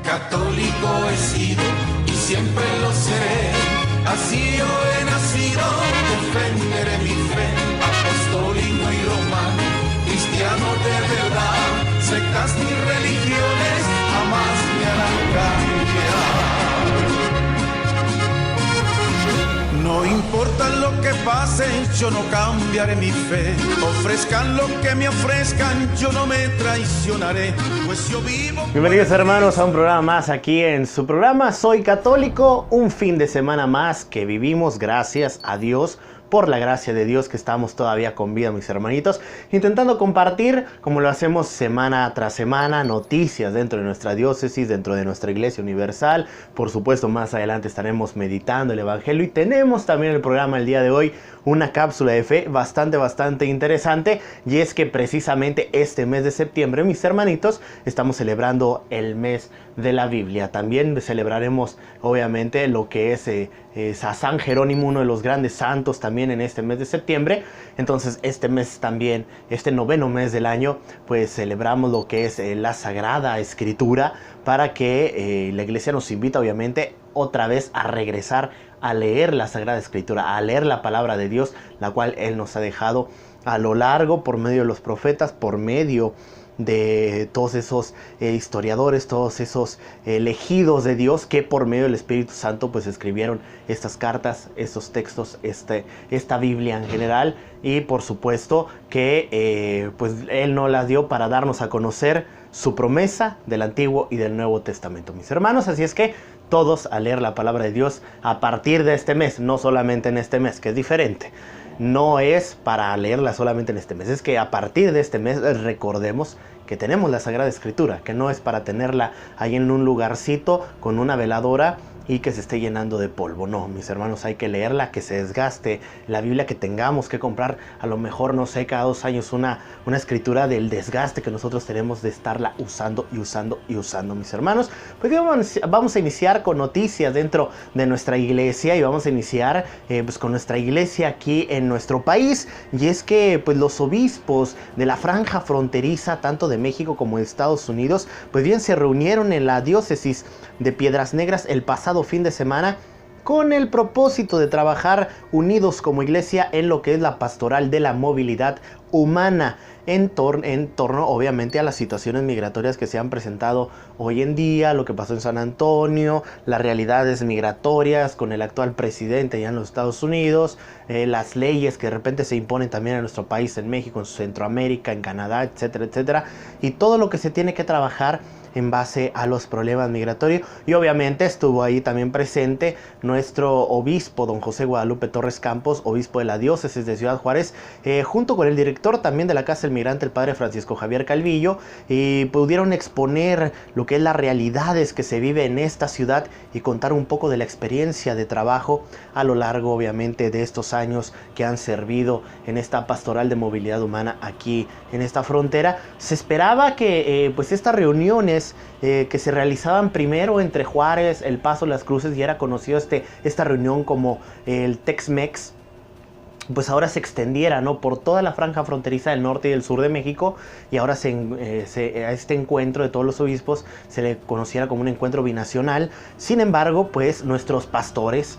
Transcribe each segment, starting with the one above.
Católico he sido y siempre lo seré, así yo he nacido, defenderé mi fe, apostólico y romano, cristiano de verdad, sectas ni religiones jamás me harán cambiar. No importa lo que pase, yo no cambiaré mi fe. Ofrezcan lo que me ofrezcan, yo no me traicionaré, pues yo vivo... Bienvenidos hermanos a un programa más aquí en su programa Soy Católico. Un fin de semana más que vivimos, gracias a Dios, por la gracia de Dios que estamos todavía con vida, mis hermanitos, intentando compartir, como lo hacemos semana tras semana, noticias dentro de nuestra diócesis, dentro de nuestra Iglesia Universal. Por supuesto, más adelante estaremos meditando el Evangelio y tenemos también el programa el día de hoy una cápsula de fe bastante interesante, y es que precisamente este mes de septiembre, mis hermanitos, estamos celebrando el mes de la Biblia. También celebraremos obviamente lo que es a San Jerónimo, uno de los grandes santos, también en este mes de septiembre. Entonces este mes también, este noveno mes del año, pues celebramos lo que es la Sagrada Escritura, para que la Iglesia nos invita obviamente otra vez a regresar a leer la Sagrada Escritura, a leer la palabra de Dios, la cual Él nos ha dejado a lo largo por medio de los profetas, por medio de todos esos historiadores, todos esos elegidos de Dios que por medio del Espíritu Santo pues escribieron estas cartas, estos textos, esta Biblia en general. Y por supuesto que pues Él nos las dio para darnos a conocer su promesa del Antiguo y del Nuevo Testamento, mis hermanos. Así es que todos a leer la palabra de Dios a partir de este mes, no solamente en este mes, que es diferente. No es para leerla solamente en este mes, es que a partir de este mes recordemos que tenemos la Sagrada Escritura, que no es para tenerla ahí en un lugarcito con una veladora y que se esté llenando de polvo. No, mis hermanos, hay que leerla, que se desgaste la Biblia, que tengamos que comprar a lo mejor, no sé, cada 2 años una escritura del desgaste que nosotros tenemos de estarla usando, mis hermanos. Pues vamos a iniciar con noticias dentro de nuestra iglesia, y vamos a iniciar pues con nuestra iglesia aquí en nuestro país. Y es que pues los obispos de la franja fronteriza, tanto de México como de Estados Unidos, pues bien se reunieron en la diócesis de Piedras Negras el pasado fin de semana, con el propósito de trabajar unidos como iglesia en lo que es la pastoral de la movilidad humana, en torno obviamente a las situaciones migratorias que se han presentado hoy en día, lo que pasó en San Antonio, las realidades migratorias con el actual presidente allá en los Estados Unidos, las leyes que de repente se imponen también en nuestro país, en México, en Centroamérica, en Canadá, etcétera, y todo lo que se tiene que trabajar en base a los problemas migratorios. Y obviamente estuvo ahí también presente nuestro obispo, don José Guadalupe Torres Campos, obispo de la diócesis de Ciudad Juárez, junto con el director también de la Casa del Migrante, el padre Francisco Javier Calvillo, y pudieron exponer lo que es las realidades que se vive en esta ciudad y contar un poco de la experiencia de trabajo a lo largo obviamente de estos años que han servido en esta pastoral de movilidad humana aquí en esta frontera. Se esperaba que pues estas reuniones que se realizaban primero entre Juárez, El Paso, Las Cruces, y era conocido esta reunión como el Tex-Mex, pues ahora se extendiera, ¿no?, por toda la franja fronteriza del norte y del sur de México, y ahora a este encuentro de todos los obispos se le conociera como un encuentro binacional. Sin embargo, pues nuestros pastores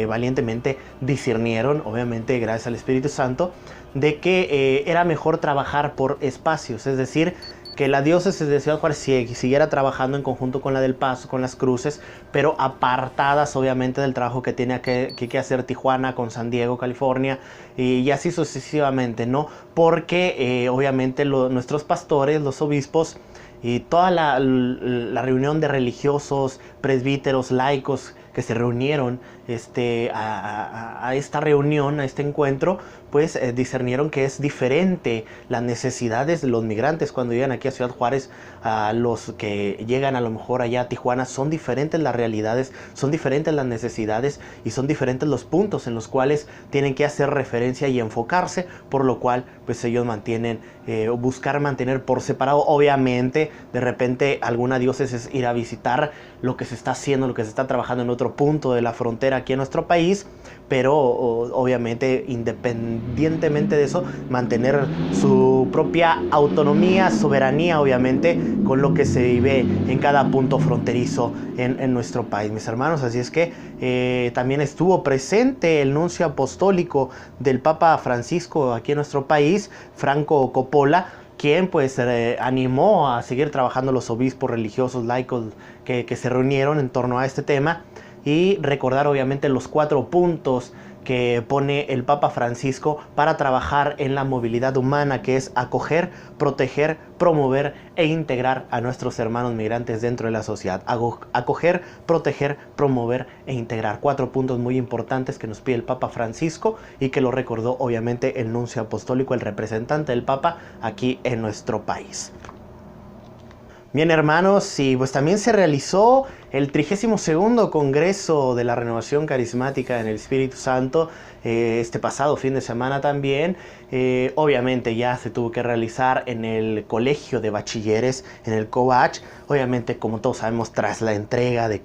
valientemente discernieron, obviamente gracias al Espíritu Santo, de que era mejor trabajar por espacios, es decir, que la diócesis de Ciudad Juárez siguiera trabajando en conjunto con la del Paso, con Las Cruces, pero apartadas obviamente del trabajo que tiene que hacer Tijuana con San Diego, California, y así sucesivamente, ¿no? Porque obviamente nuestros pastores, los obispos, y toda la reunión de religiosos, presbíteros, laicos que se reunieron a esta reunión, a este encuentro, pues discernieron que es diferente las necesidades de los migrantes cuando llegan aquí a Ciudad Juárez a los que llegan a lo mejor allá a Tijuana. Son diferentes las realidades, son diferentes las necesidades y son diferentes los puntos en los cuales tienen que hacer referencia y enfocarse, por lo cual pues ellos buscar mantener por separado. Obviamente de repente alguna diócesis ir a visitar lo que se está haciendo, lo que se está trabajando en otro punto de la frontera aquí en nuestro país, pero obviamente independientemente independientemente de eso, mantener su propia autonomía, soberanía, obviamente, con lo que se vive en cada punto fronterizo en nuestro país, mis hermanos. Así es que también estuvo presente el nuncio apostólico del Papa Francisco aquí en nuestro país, Franco Coppola, quien pues animó a seguir trabajando los obispos religiosos laicos que se reunieron en torno a este tema, y recordar obviamente los 4 puntos que pone el Papa Francisco para trabajar en la movilidad humana, que es acoger, proteger, promover e integrar a nuestros hermanos migrantes dentro de la sociedad. Acoger, proteger, promover e integrar. 4 puntos muy importantes que nos pide el Papa Francisco y que lo recordó obviamente el nuncio apostólico, el representante del Papa aquí en nuestro país. Bien, hermanos, y pues también se realizó el 32º Congreso de la Renovación Carismática en el Espíritu Santo este pasado fin de semana también. Obviamente ya se tuvo que realizar en el Colegio de Bachilleres, en el COBACH. Obviamente, como todos sabemos, tras la entrega de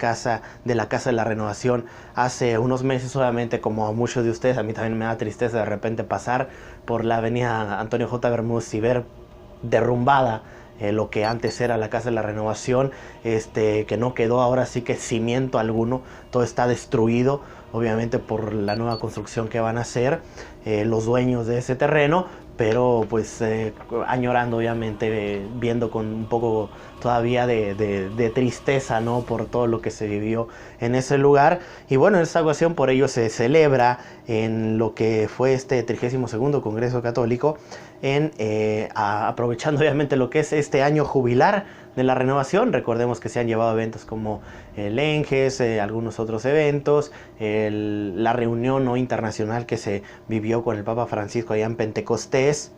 la Casa de la Renovación hace unos meses, obviamente, como a muchos de ustedes, a mí también me da tristeza de repente pasar por la avenida Antonio J. Bermúdez y ver derrumbada lo que antes era la Casa de la Renovación, que no quedó ahora sí que cimiento alguno, todo está destruido, obviamente por la nueva construcción que van a hacer los dueños de ese terreno, pero pues añorando obviamente, viendo con un poco todavía de tristeza, ¿no?, por todo lo que se vivió en ese lugar. Y bueno, en esta ocasión por ello se celebra en lo que fue este 32º Congreso Católico, aprovechando obviamente lo que es este año jubilar de la renovación. Recordemos que se han llevado eventos como el ENGES, algunos otros eventos, la reunión no internacional que se vivió con el Papa Francisco allá en Pentecostés,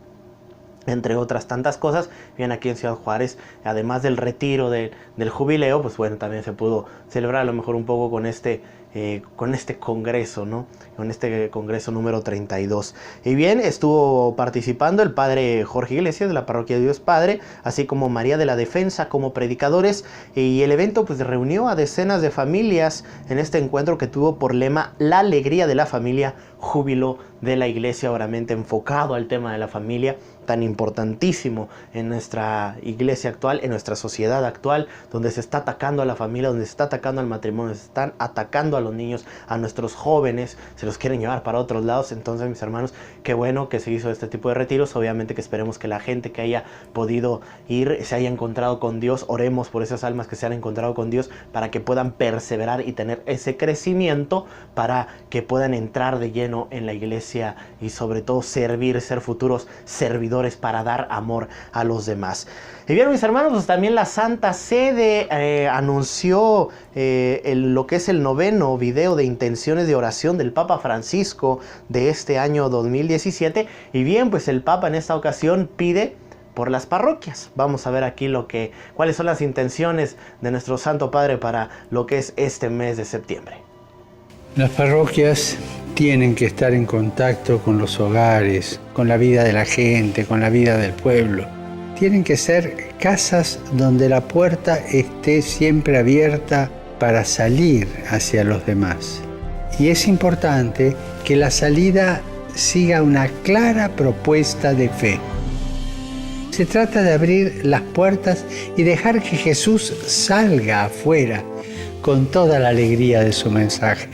entre otras tantas cosas. Bien, aquí en Ciudad Juárez, además del retiro del jubileo, pues bueno, también se pudo celebrar a lo mejor un poco con este congreso, ¿no? Con este congreso número 32. Y bien, estuvo participando el padre Jorge Iglesias de la Parroquia de Dios Padre, así como María de la Defensa como predicadores, y el evento pues reunió a decenas de familias en este encuentro que tuvo por lema la alegría de la familia, júbilo de la iglesia, obviamente enfocado al tema de la familia, tan importantísimo en nuestra iglesia actual, en nuestra sociedad actual, donde se está atacando a la familia, donde se está atacando al matrimonio, se están atacando a los niños, a nuestros jóvenes, se los quieren llevar para otros lados. Entonces, mis hermanos, qué bueno que se hizo este tipo de retiros. Obviamente que esperemos que la gente que haya podido ir se haya encontrado con Dios. Oremos por esas almas que se han encontrado con Dios, para que puedan perseverar y tener ese crecimiento, para que puedan entrar de lleno en la iglesia y sobre todo servir, ser futuros servidores para dar amor a los demás. Y bien, mis hermanos, pues también la Santa Sede anunció lo que es el 9º video de intenciones de oración del Papa Francisco de este año 2017. Y bien, pues el Papa en esta ocasión pide por las parroquias. Vamos a ver aquí cuáles son las intenciones de nuestro Santo Padre para lo que es este mes de septiembre. Las parroquias tienen que estar en contacto con los hogares, con la vida de la gente, con la vida del pueblo. Tienen que ser casas donde la puerta esté siempre abierta para salir hacia los demás. Y es importante que la salida siga una clara propuesta de fe. Se trata de abrir las puertas y dejar que Jesús salga afuera con toda la alegría de su mensaje.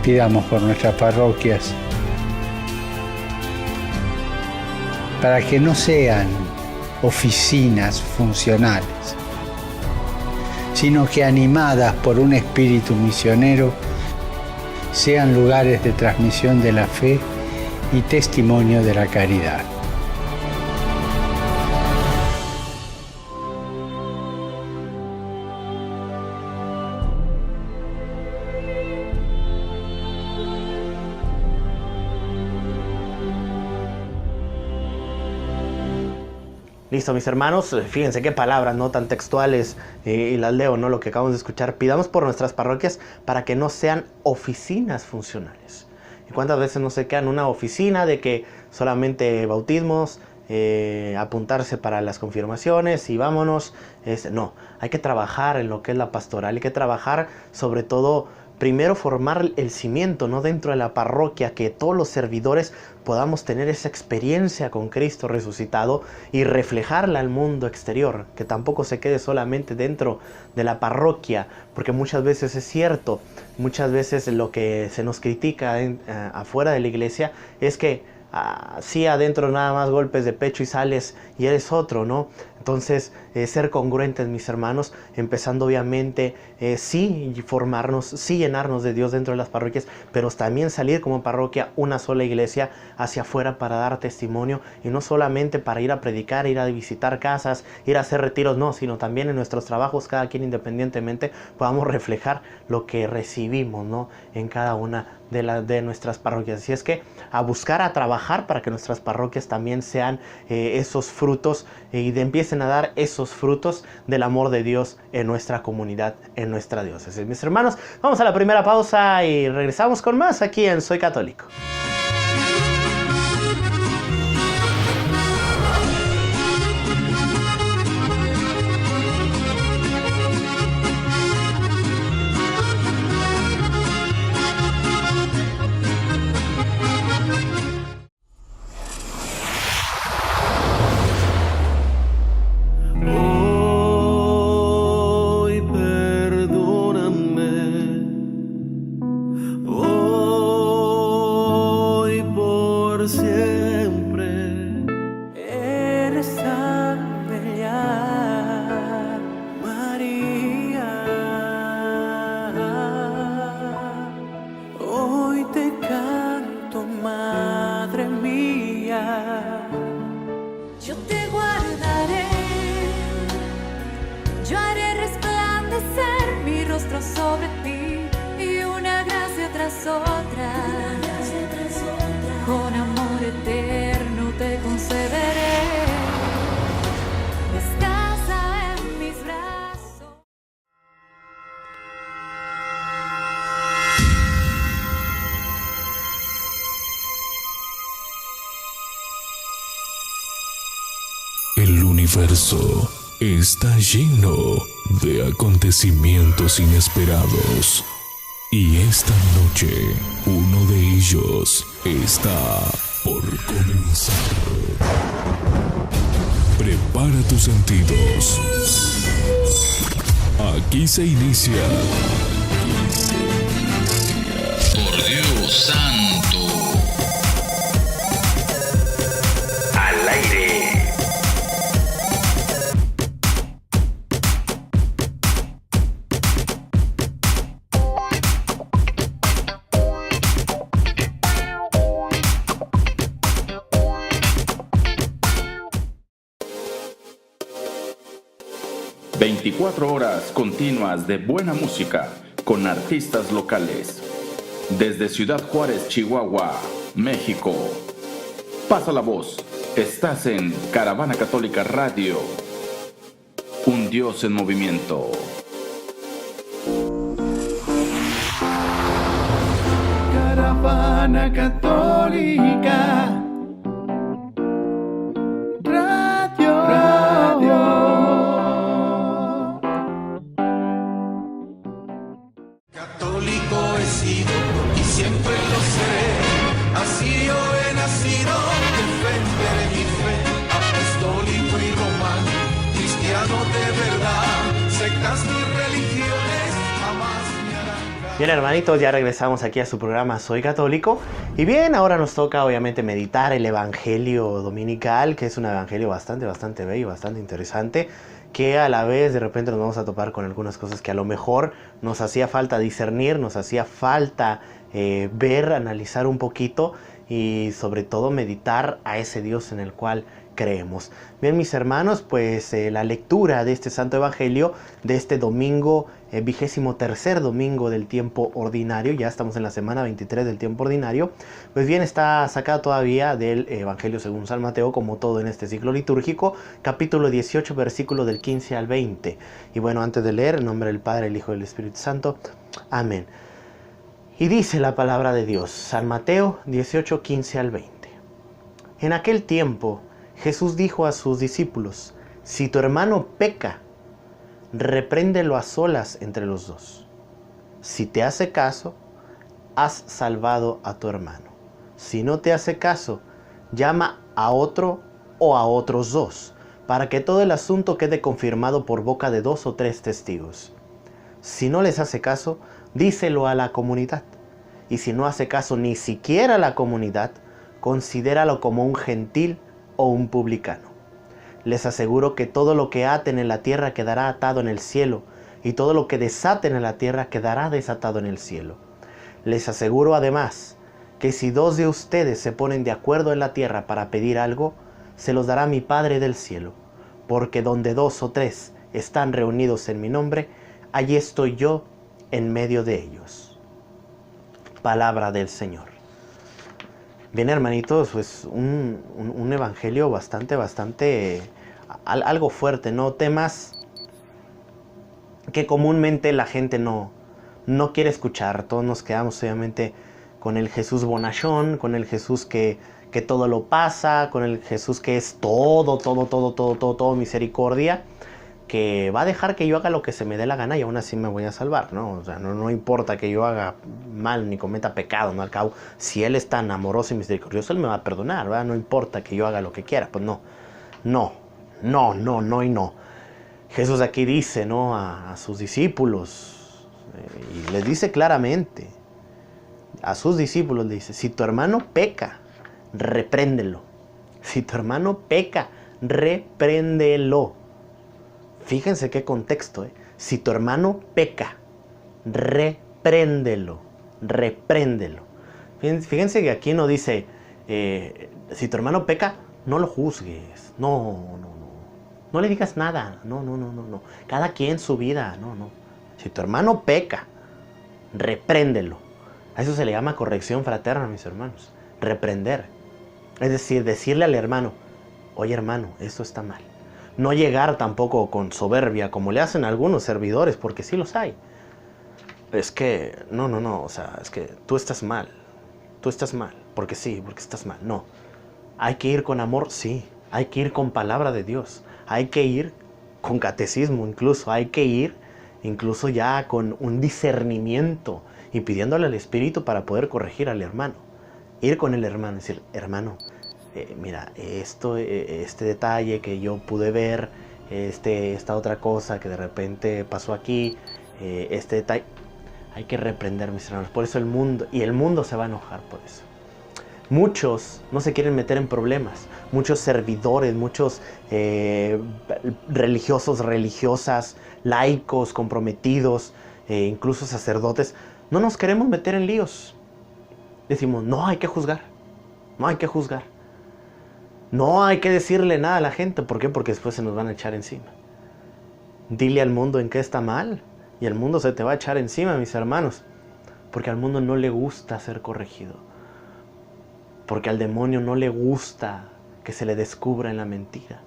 Pidamos por nuestras parroquias para que no sean oficinas funcionales, sino que animadas por un espíritu misionero sean lugares de transmisión de la fe y testimonio de la caridad. Listo, mis hermanos, fíjense qué palabras no tan textuales, y las leo, ¿no? Lo que acabamos de escuchar. Pidamos por nuestras parroquias para que no sean oficinas funcionales. ¿Y cuántas veces no se queda en una oficina de que solamente bautismos, apuntarse para las confirmaciones y vámonos. No, hay que trabajar en lo que es la pastoral, hay que trabajar sobre todo, primero formar el cimiento, ¿no?, dentro de la parroquia, que todos los servidores podamos tener esa experiencia con Cristo resucitado y reflejarla al mundo exterior, que tampoco se quede solamente dentro de la parroquia, porque muchas veces es cierto, muchas veces lo que se nos critica afuera de la iglesia es que sí, adentro nada más golpes de pecho y sales y eres otro, ¿no? Entonces, ser congruentes, mis hermanos, empezando obviamente, sí formarnos, sí llenarnos de Dios dentro de las parroquias, pero también salir como parroquia, una sola iglesia, hacia afuera para dar testimonio, y no solamente para ir a predicar, ir a visitar casas, ir a hacer retiros, no, sino también en nuestros trabajos, cada quien independientemente, podamos reflejar lo que recibimos, ¿no?, en cada una de nuestras parroquias. Así es que a buscar, a trabajar para que nuestras parroquias también sean esos frutos y empiecen a dar esos frutos del amor de Dios en nuestra comunidad, en nuestra diócesis. Mis hermanos, vamos a la primera pausa y regresamos con más aquí en Soy Católico. Sobre ti y una gracia tras otra, con amor eterno te concederé. Descansa en mis brazos. El universo está lleno de acontecimientos inesperados, y esta noche uno de ellos está por comenzar. Prepara tus sentidos. Aquí se inicia. Por Dios santo. Al aire. Horas continuas de buena música con artistas locales. Desde Ciudad Juárez, Chihuahua, México. Pasa la voz. Estás en Caravana Católica Radio. Un Dios en movimiento. Caravana Católica. Bien, hermanitos, ya regresamos aquí a su programa Soy Católico. Y bien, ahora nos toca obviamente meditar el Evangelio Dominical, que es un evangelio bastante bello, bastante interesante, que a la vez de repente nos vamos a topar con algunas cosas que a lo mejor nos hacía falta discernir, nos hacía falta ver, analizar un poquito y sobre todo meditar a ese Dios en el cual creemos. Bien, mis hermanos, pues la lectura de este Santo Evangelio de este domingo, 23º domingo del tiempo ordinario, ya estamos en la semana 23 del tiempo ordinario, pues bien, está sacada todavía del Evangelio según San Mateo, como todo en este ciclo litúrgico, capítulo 18, versículo del 15 al 20. Y bueno, antes de leer, en nombre del Padre, el Hijo y del Espíritu Santo. Amén. Y dice la palabra de Dios, San Mateo 18, 15 al 20. En aquel tiempo, Jesús dijo a sus discípulos, si tu hermano peca, repréndelo a solas entre los dos. Si te hace caso, has salvado a tu hermano. Si no te hace caso, llama a otro o a otros dos, para que todo el asunto quede confirmado por boca de 2 o 3 testigos. Si no les hace caso, díselo a la comunidad. Y si no hace caso ni siquiera a la comunidad, considéralo como un gentil o un publicano. Les aseguro que todo lo que aten en la tierra quedará atado en el cielo, y todo lo que desaten en la tierra quedará desatado en el cielo. Les aseguro además que si 2 de ustedes se ponen de acuerdo en la tierra para pedir algo, se los dará mi Padre del cielo, porque donde 2 o 3 están reunidos en mi nombre, allí estoy yo en medio de ellos. Palabra del Señor. Bien, hermanitos, pues un evangelio bastante algo fuerte, ¿no? Temas que comúnmente la gente no quiere escuchar. Todos nos quedamos obviamente con el Jesús bonachón, con el Jesús que todo lo pasa, con el Jesús que es todo misericordia, que va a dejar que yo haga lo que se me dé la gana y aún así me voy a salvar, ¿no? O sea, no importa que yo haga mal ni cometa pecado, ¿no? Al cabo, si Él es tan amoroso y misericordioso, Él me va a perdonar, ¿verdad? No importa que yo haga lo que quiera, pues no. Jesús aquí dice, ¿no? A sus discípulos, y les dice claramente, a sus discípulos le dice, si tu hermano peca, repréndelo. Si tu hermano peca, repréndelo. Fíjense qué contexto, ¿eh? Si tu hermano peca, repréndelo. Fíjense que aquí no dice, si tu hermano peca, no lo juzgues. No le digas nada. No. Cada quien su vida. No. Si tu hermano peca, repréndelo. A eso se le llama corrección fraterna, mis hermanos. Reprender. Es decir, decirle al hermano, oye hermano, esto está mal. No llegar tampoco con soberbia, como le hacen algunos servidores, porque sí los hay. Es que, no, o sea, es que tú estás mal, porque estás mal. No, hay que ir con amor, sí, hay que ir con palabra de Dios, hay que ir con catecismo incluso, hay que ir incluso ya con un discernimiento y pidiéndole al Espíritu para poder corregir al hermano. Ir con el hermano, decir, hermano, mira, este detalle que yo pude ver, esta otra cosa que de repente pasó aquí, este detalle, hay que reprender, mis hermanos. Por eso el mundo se va a enojar por eso. Muchos no se quieren meter en problemas, muchos servidores, muchos religiosos, religiosas, laicos, comprometidos, incluso sacerdotes, no nos queremos meter en líos. Decimos, no hay que juzgar. No hay que decirle nada a la gente. ¿Por qué? Porque después se nos van a echar encima. Dile al mundo en qué está mal y el mundo se te va a echar encima, mis hermanos. Porque al mundo no le gusta ser corregido. Porque al demonio no le gusta que se le descubra en la mentira.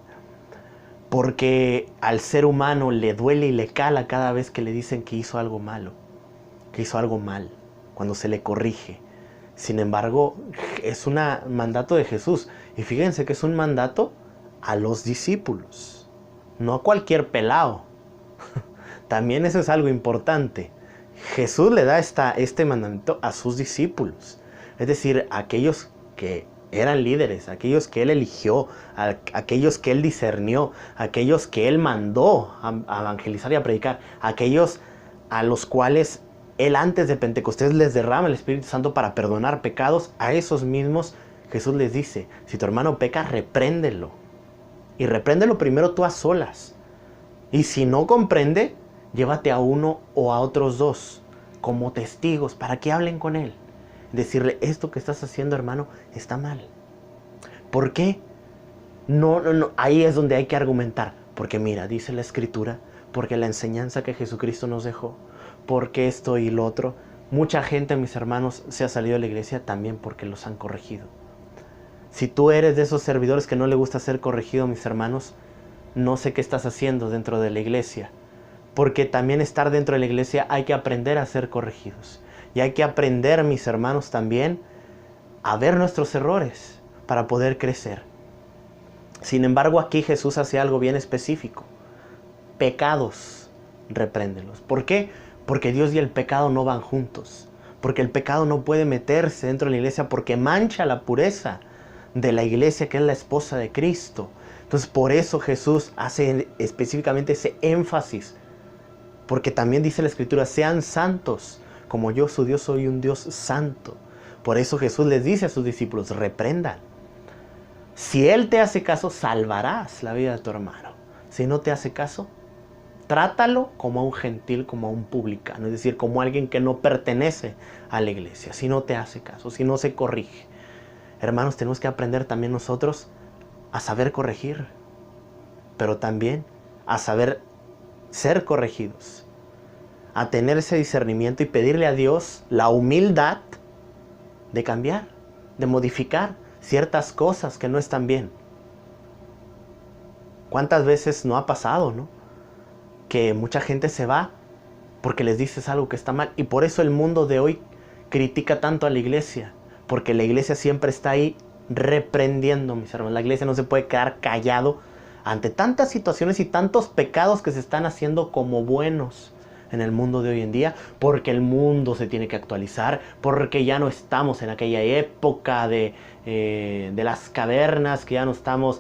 Porque al ser humano le duele y le cala cada vez que le dicen que hizo algo malo. Que hizo algo mal. Cuando se le corrige. Sin embargo, es un mandato de Jesús. Y fíjense que es un mandato a los discípulos. No a cualquier pelao. También eso es algo importante. Jesús le da este mandamiento a sus discípulos. Es decir, a aquellos que eran líderes, a aquellos que Él eligió, a aquellos que Él discernió, a aquellos que Él mandó a evangelizar y a predicar, a aquellos a los cuales Él antes de Pentecostés les derrama el Espíritu Santo para perdonar pecados. A esos mismos Jesús les dice, si tu hermano peca, repréndelo. Y repréndelo primero tú a solas. Y si no comprende, llévate a uno o a otros 2 como testigos para que hablen con él. Decirle, esto que estás haciendo, hermano, está mal. ¿Por qué? No, ahí es donde hay que argumentar. Porque mira, dice la Escritura, porque la enseñanza que Jesucristo nos dejó, porque esto y lo otro. Mucha gente, mis hermanos, se ha salido de la iglesia también porque los han corregido. Si tú eres de esos servidores que no le gusta ser corregido, mis hermanos, no sé qué estás haciendo dentro de la iglesia. Porque también estar dentro de la iglesia hay que aprender a ser corregidos. Y hay que aprender, mis hermanos, también a ver nuestros errores para poder crecer. Sin embargo, aquí Jesús hace algo bien específico. Pecados, repréndelos. ¿Por qué? Porque Dios y el pecado no van juntos. Porque el pecado no puede meterse dentro de la iglesia porque mancha la pureza de la iglesia, que es la esposa de Cristo. Entonces, por eso Jesús hace específicamente ese énfasis. Porque también dice la Escritura, sean santos, como yo, su Dios, soy un Dios santo. Por eso Jesús les dice a sus discípulos, reprendan. Si Él te hace caso, salvarás la vida de tu hermano. Si no te hace caso, trátalo como a un gentil, como a un publicano. Es decir, como a alguien que no pertenece a la iglesia. Si no te hace caso, si no se corrige. Hermanos, tenemos que aprender también nosotros a saber corregir. Pero también a saber ser corregidos. A tener ese discernimiento y pedirle a Dios la humildad de cambiar, de modificar ciertas cosas que no están bien. ¿Cuántas veces no ha pasado, no? Que mucha gente se va porque les dices algo que está mal. Y por eso el mundo de hoy critica tanto a la iglesia. Porque la iglesia siempre está ahí reprendiendo, mis hermanos. La iglesia no se puede quedar callado ante tantas situaciones y tantos pecados que se están haciendo como buenos en el mundo de hoy en día, porque el mundo se tiene que actualizar, porque ya no estamos en aquella época de las cavernas, que ya no estamos,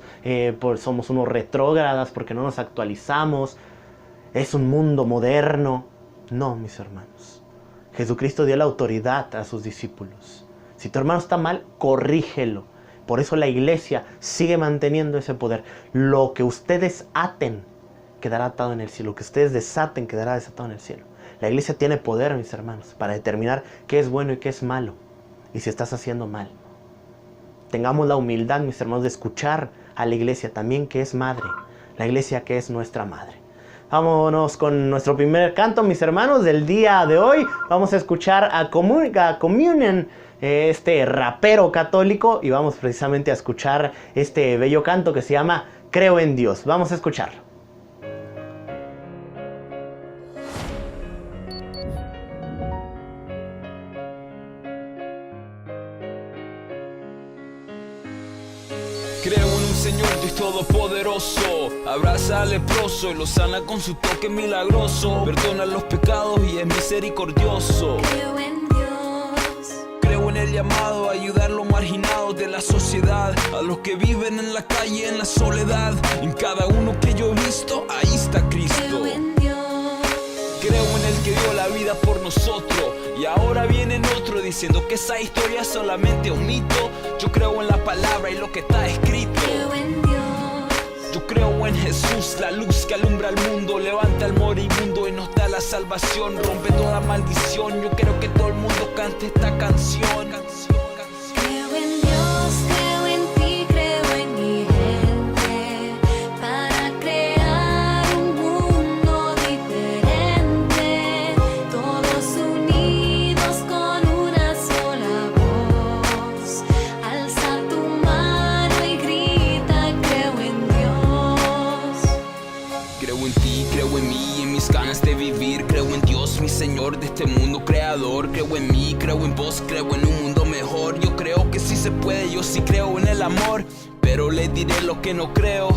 somos unos retrógradas porque no nos actualizamos, es un mundo moderno. No, mis hermanos, Jesucristo dio la autoridad a sus discípulos. Si tu hermano está mal, corrígelo. Por eso la iglesia sigue manteniendo ese poder. Lo que ustedes aten quedará atado en el cielo. Lo que ustedes desaten quedará desatado en el cielo. La iglesia tiene poder, mis hermanos, para determinar qué es bueno y qué es malo. Y si estás haciendo mal. Tengamos la humildad, mis hermanos, de escuchar a la iglesia también, que es madre. La iglesia que es nuestra madre. Vámonos con nuestro primer canto, mis hermanos, del día de hoy. Vamos a escuchar a Communion, este rapero católico, y vamos precisamente a escuchar este bello canto que se llama Creo en Dios. Vamos a escucharlo. Creo en un Señor Dios todopoderoso, abraza al leproso y lo sana con su toque milagroso, perdona los pecados y es misericordioso. Creo en Dios. Creo en el llamado a ayudar a los marginados de la sociedad, a los que viven en la calle en la soledad. En cada uno que yo he visto, ahí está Cristo. Creo en Dios. Creo en el que dio la vida por nosotros y ahora viene otro diciendo que esa historia es solamente un mito. Yo creo en la palabra y lo que está escrito. Creo en Dios. Yo creo en Jesús, la luz que alumbra el mundo, levanta al moribundo y nos da la salvación, rompe toda maldición. Yo creo que todo el mundo cante esta canción. Creo en Dios, creo en ti, creo en mi gente, para crear un mundo diferente, todos unidos con una sola voz. Alza tu mano y grita, creo en Dios. Creo en ti, creo en mí, en mis ganas de vivir. Creo en Dios, mi Señor de este mundo creador. Creo en mí, creo en vos, creo en un mundo mejor. Yo creo que sí se puede, yo sí creo en el amor, pero les diré lo que no creo.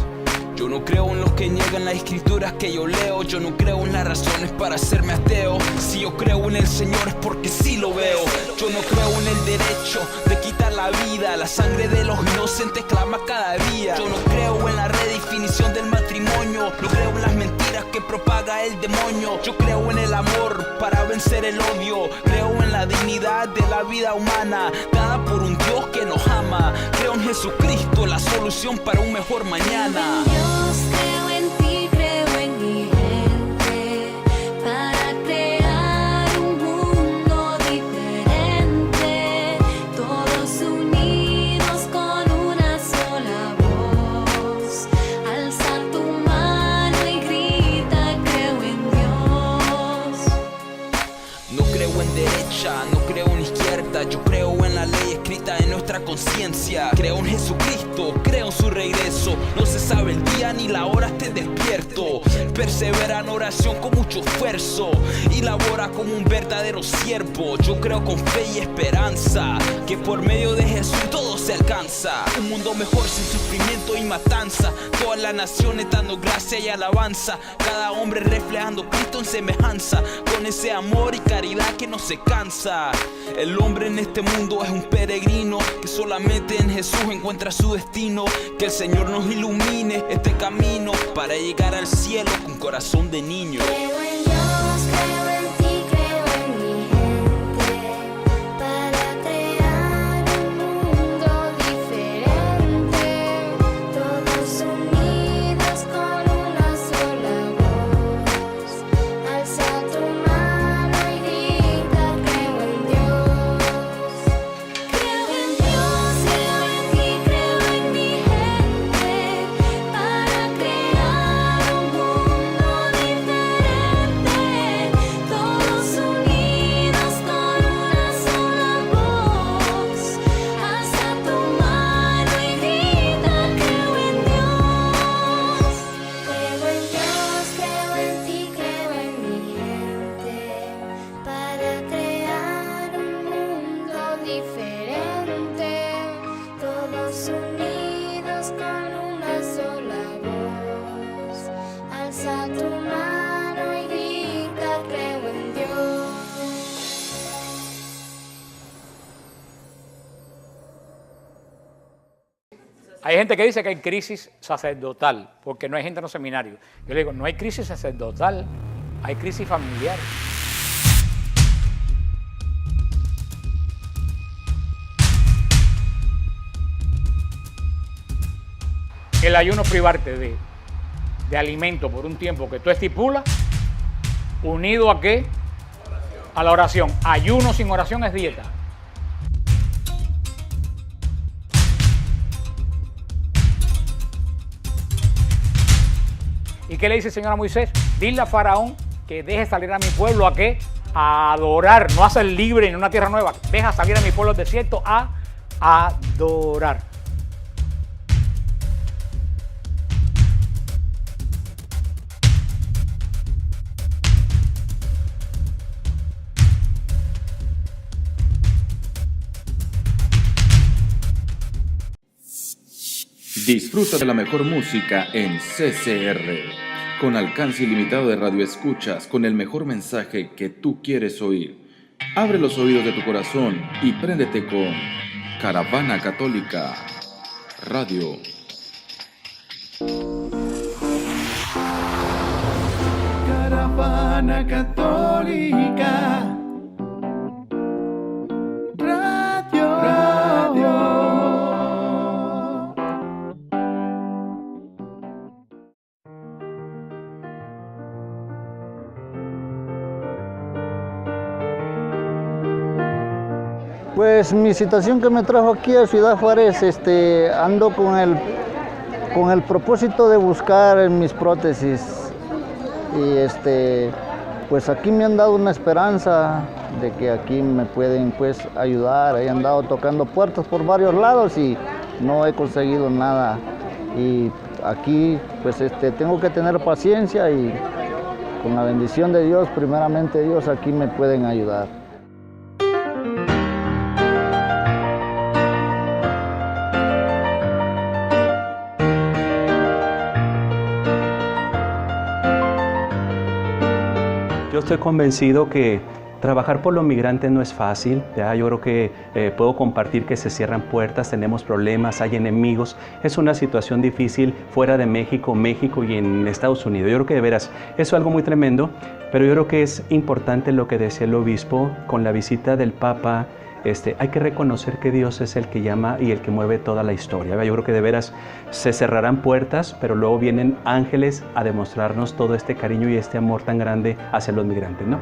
Yo no creo en los que niegan las escrituras que yo leo. Yo no creo en las razones para hacerme ateo. Si yo creo en el Señor es porque sí lo veo. Yo no creo en el derecho de quitar la vida. La sangre de los inocentes clama cada día. Yo no creo en la redefinición del matrimonio. No creo en las mentiras que propaga el demonio. Yo creo en el amor para vencer el odio. Creo en la dignidad de la vida humana, dada por un Dios que nos ama. Creo en Jesucristo, la solución para un mejor mañana. Creo en ti, creo en mi gente, para crear un mundo diferente, todos unidos con una sola voz. Alza tu mano y grita, creo en Dios. No creo en derecha, no creo en izquierda, yo creo en la ley escrita escrita en nuestra conciencia. Creo en Jesucristo, creo en su regreso. No se sabe el día ni la hora, esté despierto. Persevera en oración con mucho esfuerzo y labora como un verdadero siervo. Yo creo con fe y esperanza que por medio de Jesús todo se alcanza. Un mundo mejor sin sufrimiento y matanza. Todas las naciones dando gracia y alabanza. Cada hombre reflejando Cristo en semejanza, con ese amor y caridad que no se cansa. El hombre en este mundo es un peregrino que solamente en Jesús encuentra su destino. Que el Señor nos ilumine este camino para llegar al cielo con corazón de niño. Creo en Dios, creo en ti, creo en mi gente, para crear un mundo diferente, todos unidos con una sola voz. Alza tu mano y grita, creo en Dios. Creo en Dios, creo en ti, creo en mi gente, para crear un mundo diferente, todos unidos con una sola voz. Alza tu mano y grita, creo en Dios. Creo en Dios, creo en ti, creo en mi gente, para crear un mundo diferente, todos unidos con una sola voz. Alza tu mano y grita, creo en Dios. Hay gente que dice que hay crisis sacerdotal, porque no hay gente en los seminarios. Yo le digo, no hay crisis sacerdotal, hay crisis familiar. El ayuno, privarte de alimento por un tiempo que tú estipulas, unido a ¿qué? A la oración. Ayuno sin oración es dieta. ¿Y qué le dice el Señor a Moisés? Dile a Faraón que deje salir a mi pueblo a ¿qué? A adorar, no a ser libre en una tierra nueva. Deja salir a mi pueblo del desierto a adorar. Disfruta de la mejor música en CCR, con alcance ilimitado de radioescuchas, con el mejor mensaje que tú quieres oír. Abre los oídos de tu corazón y préndete con Caravana Católica Radio. Caravana Católica Radio. Pues mi situación que me trajo aquí a Ciudad Juárez, ando con el propósito de buscar mis prótesis y pues aquí me han dado una esperanza de que aquí me pueden pues ayudar. He andado tocando puertas por varios lados y no he conseguido nada, y aquí pues tengo que tener paciencia y con la bendición de Dios, primeramente Dios, aquí me pueden ayudar. Yo estoy convencido que trabajar por los migrantes no es fácil, ¿ya? Yo creo que puedo compartir que se cierran puertas, tenemos problemas, hay enemigos, es una situación difícil fuera de México y en Estados Unidos. Yo creo que de veras eso es algo muy tremendo, pero yo creo que es importante lo que decía el obispo con la visita del Papa. Hay que reconocer que Dios es el que llama y el que mueve toda la historia, ¿verdad? Yo creo que de veras se cerrarán puertas, pero luego vienen ángeles a demostrarnos todo este cariño y este amor tan grande hacia los migrantes, ¿no?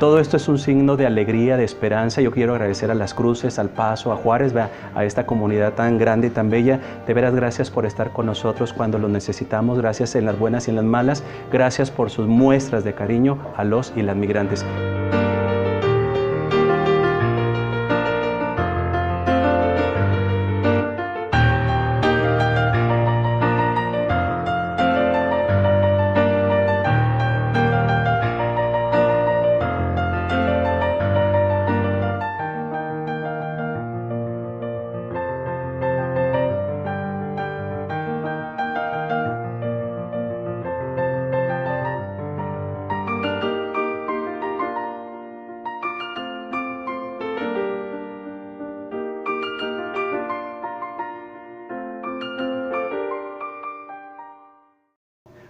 Todo esto es un signo de alegría, de esperanza. Yo quiero agradecer a Las Cruces, al Paso, a Juárez, a esta comunidad tan grande y tan bella. De veras, gracias por estar con nosotros cuando lo necesitamos. Gracias en las buenas y en las malas. Gracias por sus muestras de cariño a los y las migrantes.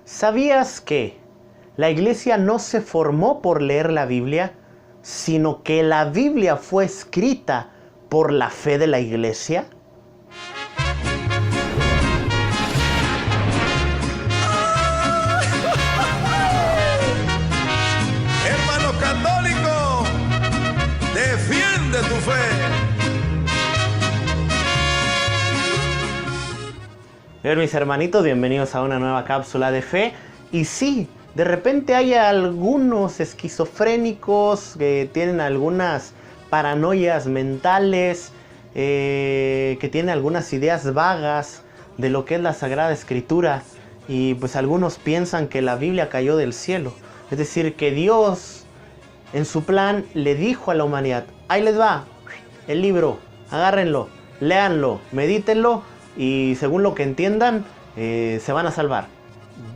¿Sabías que la iglesia no se formó por leer la Biblia, sino que la Biblia fue escrita por la fe de la iglesia? Hermano católico, defiende tu fe. Bien, mis hermanitos, bienvenidos a una nueva cápsula de fe. Y sí, de repente hay algunos esquizofrénicos que tienen algunas paranoias mentales, que tienen algunas ideas vagas de lo que es la Sagrada Escritura. Y pues algunos piensan que la Biblia cayó del cielo. Es decir, que Dios en su plan le dijo a la humanidad: ahí les va el libro, agárrenlo, léanlo, medítenlo. Y según lo que entiendan, se van a salvar.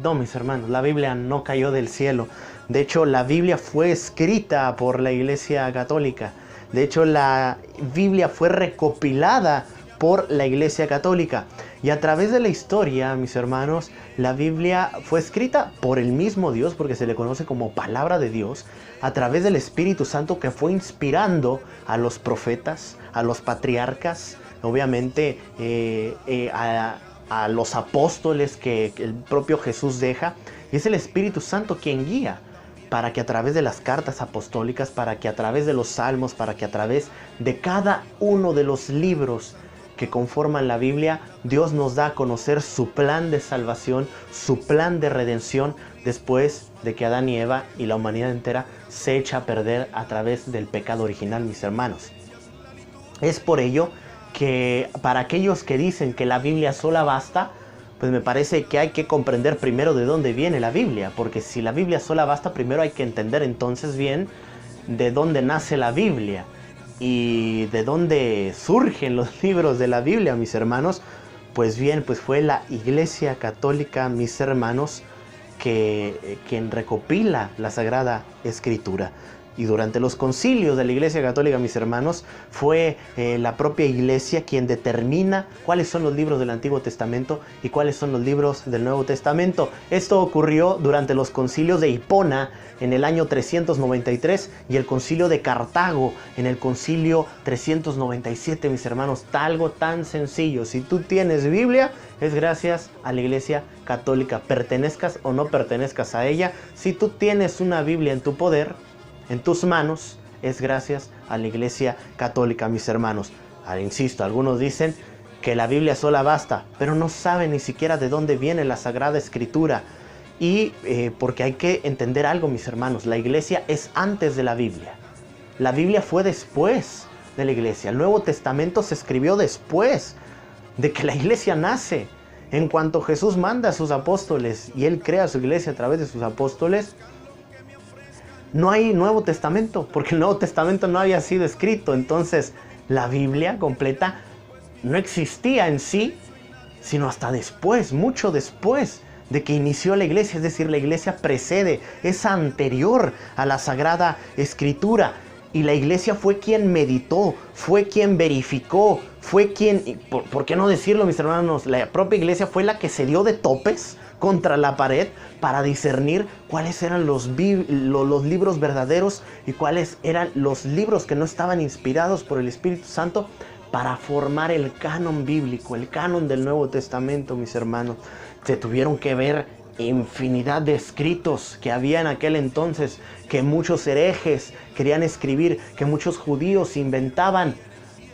No, mis hermanos, la Biblia no cayó del cielo. De hecho, la Biblia fue escrita por la Iglesia Católica. De hecho, la Biblia fue recopilada por la Iglesia Católica. Y a través de la historia, mis hermanos, la Biblia fue escrita por el mismo Dios, porque se le conoce como palabra de Dios, a través del Espíritu Santo que fue inspirando a los profetas, a los patriarcas, obviamente a los apóstoles que el propio Jesús deja. Y es el Espíritu Santo quien guía para que a través de las cartas apostólicas, para que a través de los salmos, para que a través de cada uno de los libros que conforman la Biblia, Dios nos da a conocer su plan de salvación, su plan de redención, después de que Adán y Eva y la humanidad entera se echa a perder a través del pecado original, mis hermanos. Es por ello que para aquellos que dicen que la Biblia sola basta, pues me parece que hay que comprender primero de dónde viene la Biblia, porque si la Biblia sola basta, primero hay que entender entonces bien de dónde nace la Biblia y de dónde surgen los libros de la Biblia, mis hermanos. Pues bien, pues fue la Iglesia Católica, mis hermanos, quien recopila la Sagrada Escritura. Y durante los concilios de la Iglesia Católica, mis hermanos, fue la propia Iglesia quien determina cuáles son los libros del Antiguo Testamento y cuáles son los libros del Nuevo Testamento. Esto ocurrió durante los concilios de Hipona en el año 393 y el concilio de Cartago en el concilio 397, mis hermanos. Algo tan sencillo. Si tú tienes Biblia, es gracias a la Iglesia Católica. Pertenezcas o no pertenezcas a ella, si tú tienes una Biblia en tu poder, en tus manos, es gracias a la Iglesia Católica, mis hermanos. Ahora, insisto, algunos dicen que la Biblia sola basta, pero no saben ni siquiera de dónde viene la Sagrada Escritura. Y porque hay que entender algo, mis hermanos, la Iglesia es antes de la Biblia. La Biblia fue después de la Iglesia. El Nuevo Testamento se escribió después de que la Iglesia nace. En cuanto Jesús manda a sus apóstoles y Él crea su Iglesia a través de sus apóstoles, no hay Nuevo Testamento, porque el Nuevo Testamento no había sido escrito. Entonces, la Biblia completa no existía en sí, sino hasta después, mucho después de que inició la Iglesia. Es decir, la Iglesia precede, es anterior a la Sagrada Escritura. Y la Iglesia fue quien meditó, fue quien verificó, fue quien, ¿por qué no decirlo, mis hermanos? La propia Iglesia fue la que se dio de topes contra la pared para discernir cuáles eran los libros verdaderos y cuáles eran los libros que no estaban inspirados por el Espíritu Santo, para formar el canon bíblico, el canon del Nuevo Testamento, mis hermanos. Se tuvieron que ver infinidad de escritos que había en aquel entonces, que muchos herejes querían escribir, que muchos judíos inventaban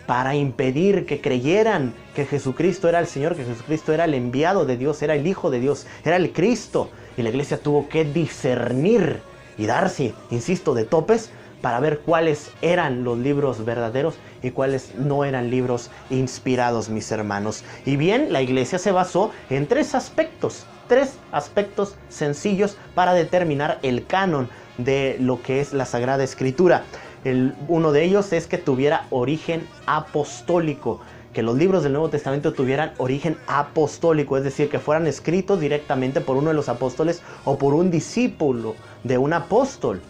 para impedir que creyeran que Jesucristo era el Señor, que Jesucristo era el enviado de Dios, era el Hijo de Dios, era el Cristo. Y la iglesia tuvo que discernir y darse, insisto, de topes para ver cuáles eran los libros verdaderos y cuáles no eran libros inspirados, mis hermanos. Y bien, la iglesia se basó en tres aspectos sencillos para determinar el canon de lo que es la Sagrada Escritura. Uno de ellos es que tuviera origen apostólico, que los libros del Nuevo Testamento tuvieran origen apostólico, es decir, que fueran escritos directamente por uno de los apóstoles o por un discípulo de un apóstol.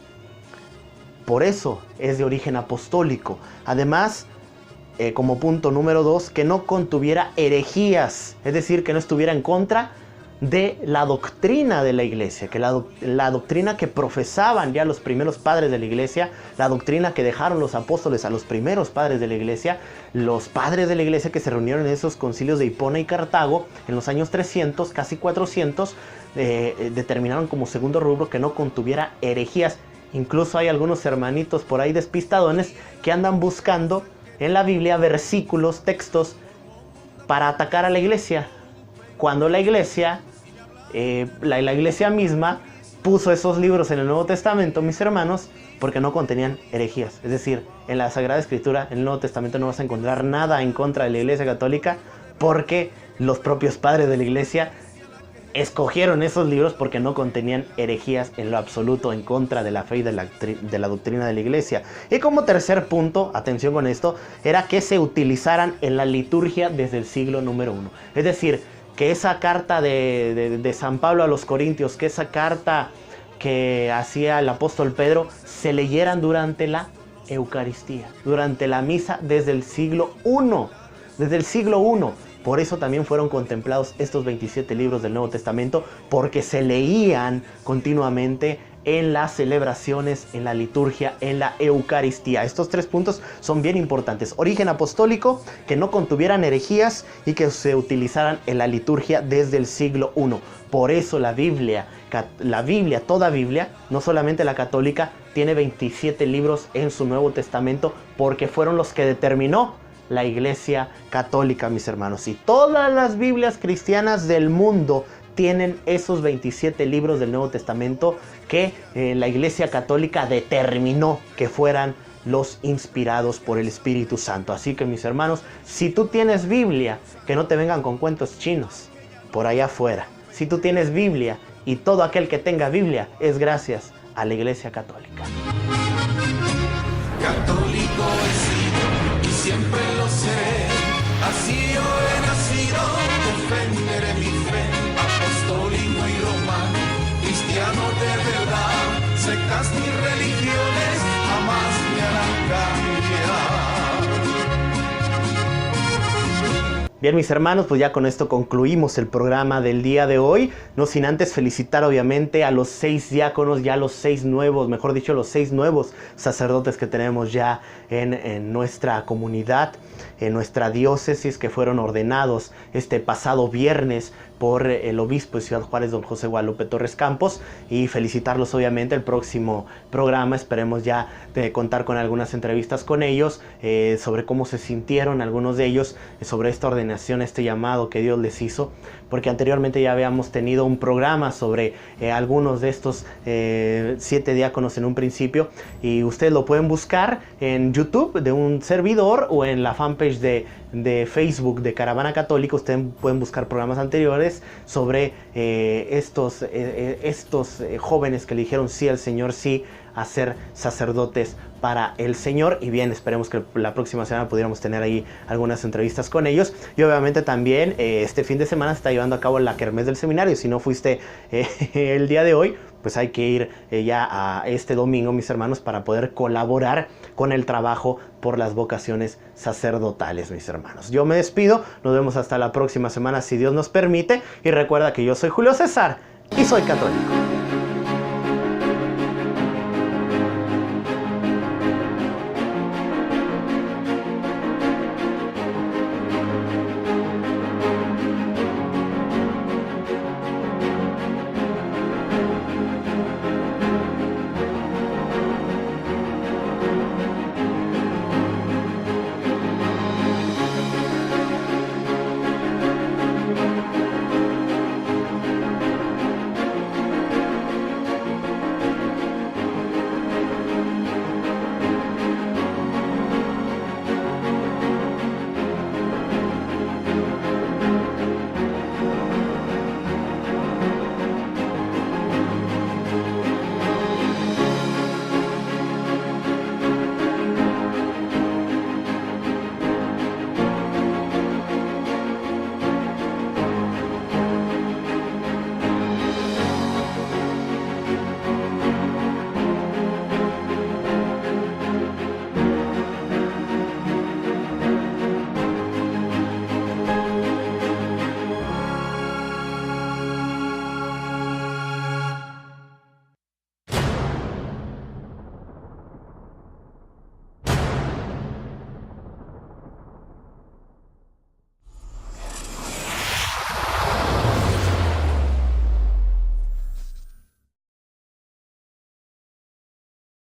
Por eso es de origen apostólico. Además, como punto número 2, que no contuviera herejías, es decir, que no estuviera en contra de la doctrina de la iglesia, que la doctrina que profesaban ya los primeros padres de la iglesia, la doctrina que dejaron los apóstoles a los primeros padres de la iglesia, los padres de la iglesia que se reunieron en esos concilios de Hipona y Cartago en los años 300, casi 400, determinaron como segundo rubro que no contuviera herejías. Incluso hay algunos hermanitos por ahí despistadones que andan buscando en la Biblia versículos, textos para atacar a la iglesia, cuando la iglesia misma puso esos libros en el Nuevo Testamento, mis hermanos, porque no contenían herejías. Es decir, en la Sagrada Escritura, en el Nuevo Testamento, no vas a encontrar nada en contra de la Iglesia Católica, porque los propios padres de la iglesia escogieron esos libros porque no contenían herejías en lo absoluto en contra de la fe y de la doctrina de la iglesia. Y como tercer punto, atención con esto, era que se utilizaran en la liturgia desde el siglo número 1. Es decir, que esa carta de San Pablo a los Corintios, que esa carta que hacía el apóstol Pedro, se leyeran durante la Eucaristía, durante la misa desde el siglo I. Desde el siglo I. Por eso también fueron contemplados estos 27 libros del Nuevo Testamento, porque se leían continuamente en las celebraciones, en la liturgia, en la Eucaristía. Estos tres puntos son bien importantes. Origen apostólico, que no contuvieran herejías y que se utilizaran en la liturgia desde el siglo I. Por eso la Biblia, toda Biblia, no solamente la católica, tiene 27 libros en su Nuevo Testamento, porque fueron los que determinó la Iglesia Católica, mis hermanos. Y todas las Biblias cristianas del mundo tienen esos 27 libros del Nuevo Testamento que la Iglesia Católica determinó que fueran los inspirados por el Espíritu Santo. Así que, mis hermanos, si tú tienes Biblia, que no te vengan con cuentos chinos por allá afuera. Si tú tienes Biblia, y todo aquel que tenga Biblia es gracias a la Iglesia Católica. Católico he sido y siempre lo seré, así yo he nacido, defenderé mi fe, apostólico y romano, cristiano de verdad, sectas ni religiones jamás me harán cambiar. Bien, mis hermanos, pues ya con esto concluimos el programa del día de hoy. No sin antes felicitar obviamente a los 6 diáconos, ya los 6 nuevos, mejor dicho, los 6 nuevos sacerdotes que tenemos ya en nuestra comunidad, en nuestra diócesis, que fueron ordenados este pasado viernes por el obispo de Ciudad Juárez, don José Guadalupe Torres Campos, y felicitarlos obviamente. El próximo programa esperemos ya contar con algunas entrevistas con ellos sobre cómo se sintieron algunos de ellos sobre esta ordenación, este llamado que Dios les hizo, porque anteriormente ya habíamos tenido un programa sobre algunos de estos 7 diáconos en un principio, y ustedes lo pueden buscar en YouTube de un servidor o en la fanpage de Facebook de Caravana Católica. Ustedes pueden buscar programas anteriores sobre estos jóvenes que le dijeron sí al Señor, sí a ser sacerdotes para el Señor. Y bien, esperemos que la próxima semana pudiéramos tener ahí algunas entrevistas con ellos. Y obviamente también este fin de semana se está llevando a cabo la kermés del seminario. Si no fuiste el día de hoy, pues hay que ir ya a este domingo, mis hermanos, para poder colaborar con el trabajo por las vocaciones sacerdotales, mis hermanos. Yo me despido, nos vemos hasta la próxima semana, si Dios nos permite. Y recuerda que yo soy Julio César y soy católico.